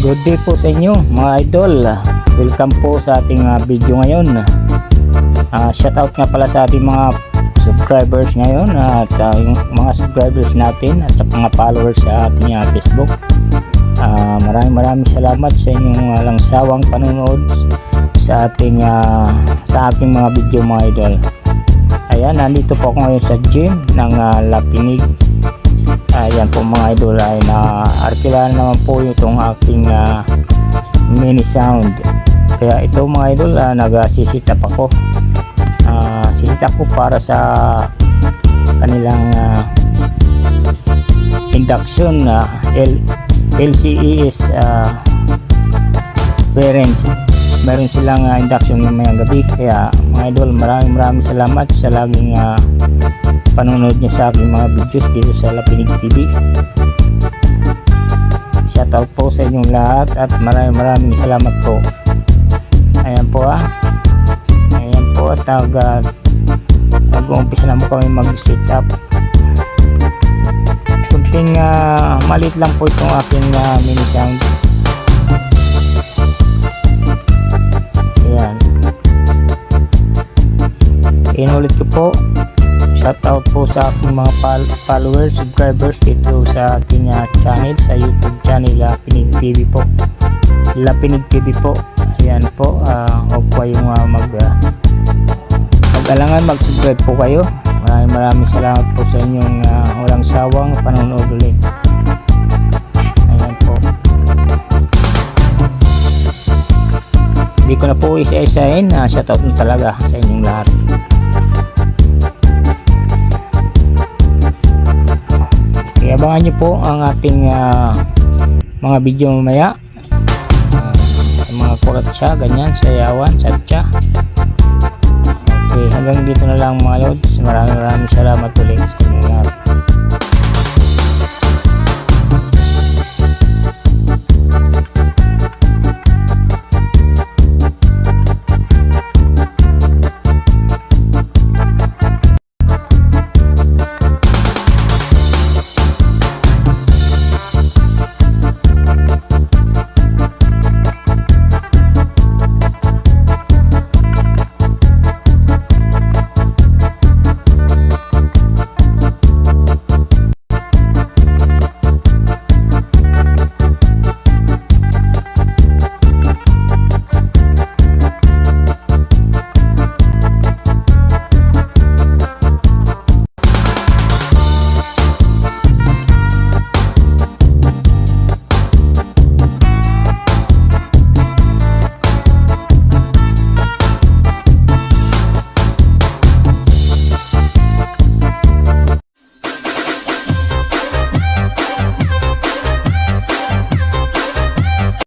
Good day po sa inyo mga idol. Welcome po sa ating video ngayon. Shoutout nga pala sa ating mga subscribers ngayon at yung mga subscribers natin at sa mga followers sa ating Facebook. Maraming salamat sa inyong walang sawang panonood sa ating mga video mga idol. Ayan, nandito po ako ngayon sa gym ng Lapinig. Ayan po mga idol, ay na-arkilan naman po itong aking mini sound. Kaya ito mga idol, nag-sisitap ako. Sisitap ko para sa kanilang induction LCES parents. Meron silang induction mamayang gabi. Kaya mga idol, maraming salamat sa laging panonood nyo sa aking mga videos dito sa Lapinig TV. Shoutout po sa inyong lahat at maraming salamat po. Ayan po ayan po at nag-uumpisa na po kami mag-sit up. Kunting maliit lang po itong aking mini sound. Ayan, inulit ko po. Shoutout po sa aking mga followers, subscribers dito sa ating channel, sa YouTube channel Lapinig TV po. Lapinig TV po. Ayan po, huwag po kayong mag-alangan, mag-subscribe po kayo. Maraming salamat po sa inyong walang sawang panonood ulit. Ayan po. Hindi ko na po isa-isahin. Shoutout na talaga sa inyong lahat. Abangan nyo po ang ating mga video mamaya, sa mga kuratsa, ganyan, sayawan, satya. Okay, hanggang dito na lang mga lods. Maraming salamat ulit sa inyo lahat.